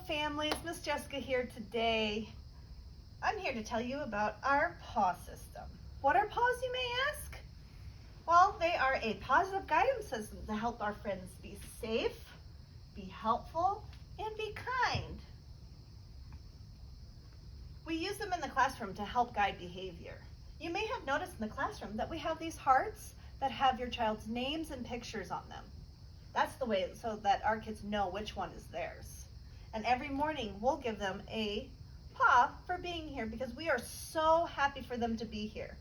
families, Miss Jessica here today. I'm here to tell you about our Paw system. What are Paws, you may ask? Well, they are a positive guidance system to help our friends be safe, be helpful, and be kind. We use them in the classroom to help guide behavior. You may have noticed in the classroom that we have these hearts that have your child's names and pictures on them. That's the way so that our kids know which one is theirs. And every morning we'll give them a paw for being here because we are so happy for them to be here.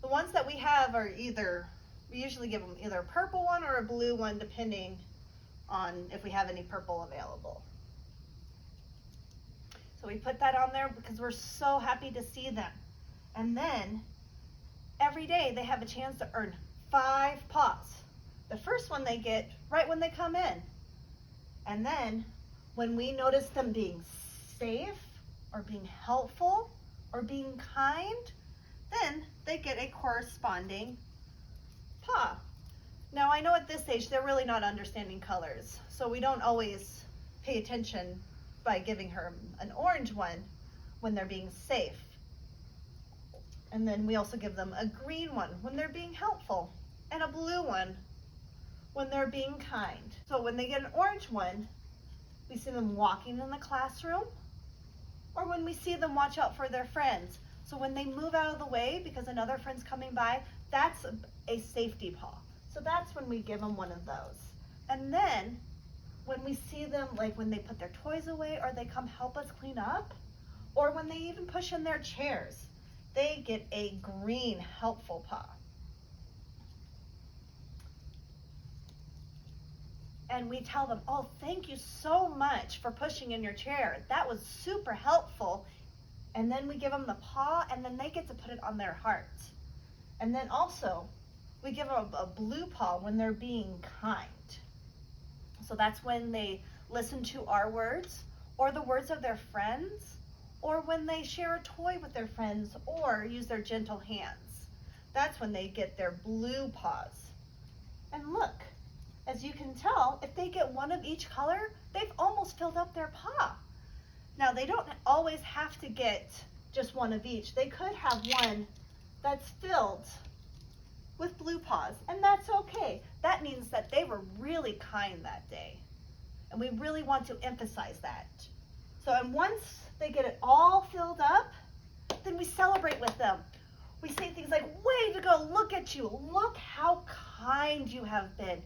The ones that we have are we usually give them either a purple one or a blue one depending on if we have any purple available. So we put that on there because we're so happy to see them. And then every day they have a chance to earn 5 paws. The first one they get right when they come in. And then when we notice them being safe or being helpful or being kind, then they get a corresponding paw. Now I know at this age they're really not understanding colors, so we don't always pay attention by giving her an orange one when they're being safe. And then we also give them a green one when they're being helpful and a blue one when they're being kind. So when they get an orange one, we see them walking in the classroom or when we see them watch out for their friends. So when they move out of the way because another friend's coming by, that's a safety paw. So that's when we give them one of those. And then when we see them, like when they put their toys away or they come help us clean up, or when they even push in their chairs, they get a green helpful paw. And we tell them, oh, thank you so much for pushing in your chair. That was super helpful. And then we give them the paw and then they get to put it on their heart. And then also we give them a blue paw when they're being kind. So that's when they listen to our words or the words of their friends, or when they share a toy with their friends or use their gentle hands. That's when they get their blue paws. And look, as you can tell, if they get one of each color, they've almost filled up their paw. Now they don't always have to get just one of each. They could have one that's filled with blue paws, and that's okay. That means that they were really kind that day. And we really want to emphasize that. So, and once they get it all filled up, then we celebrate with them. We say things like, way to go, look at you. Look how kind you have been.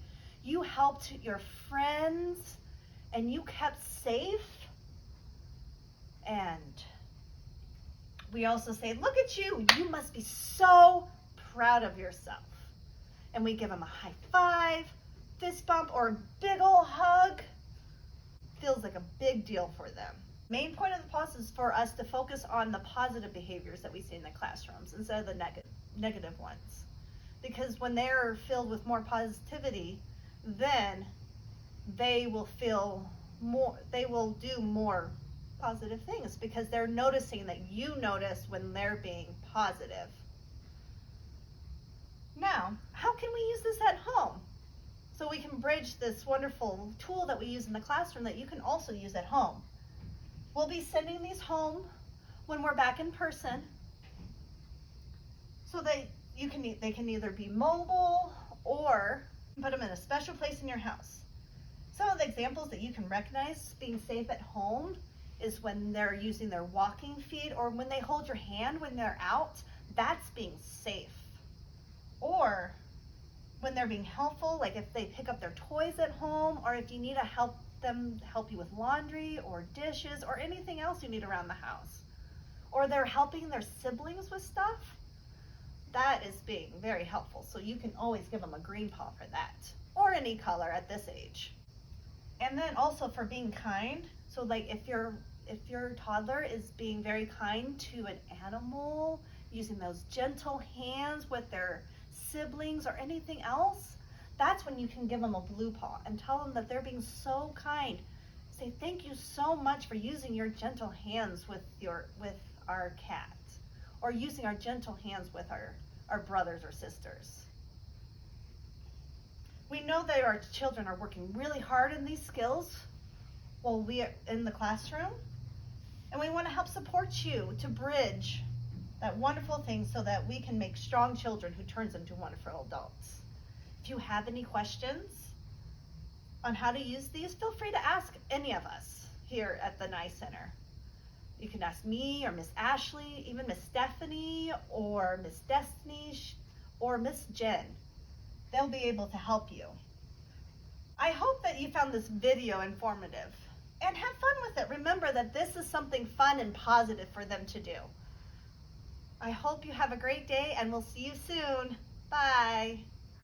You helped your friends and you kept safe. And we also say, look at you. You must be so proud of yourself. And we give them a high five, fist bump, or a big ol' hug. Feels like a big deal for them. Main point of the Paws is for us to focus on the positive behaviors that we see in the classrooms instead of the negative ones. Because when they're filled with more positivity, then they will do more positive things because they're noticing that you notice when they're being positive. Now, how can we use this at home? So we can bridge this wonderful tool that we use in the classroom that you can also use at home. We'll be sending these home when we're back in person so that they can either be mobile or put them in a special place in your house. Some of the examples that you can recognize being safe at home is when they're using their walking feet or when they hold your hand when they're out. That's being safe. Or when they're being helpful, like if they pick up their toys at home, or if you need to help you with laundry or dishes or anything else you need around the house. Or they're helping their siblings with stuff. That is being very helpful. So you can always give them a green paw for that, or any color at this age. And then also for being kind. So like if your toddler is being very kind to an animal, using those gentle hands with their siblings or anything else, that's when you can give them a blue paw and tell them that they're being so kind. Say, thank you so much for using your gentle hands with our cat, or using our gentle hands with our brothers or sisters. We know that our children are working really hard in these skills, while we are in the classroom. And we want to help support you to bridge that wonderful thing so that we can make strong children who turns into wonderful adults. If you have any questions on how to use these, feel free to ask any of us here at the Nye Center. You can ask me or Miss Ashley, even Miss Stephanie or Miss Destiny or Miss Jen. They'll be able to help you. I hope that you found this video informative and have fun with it. Remember that this is something fun and positive for them to do. I hope you have a great day and we'll see you soon. Bye.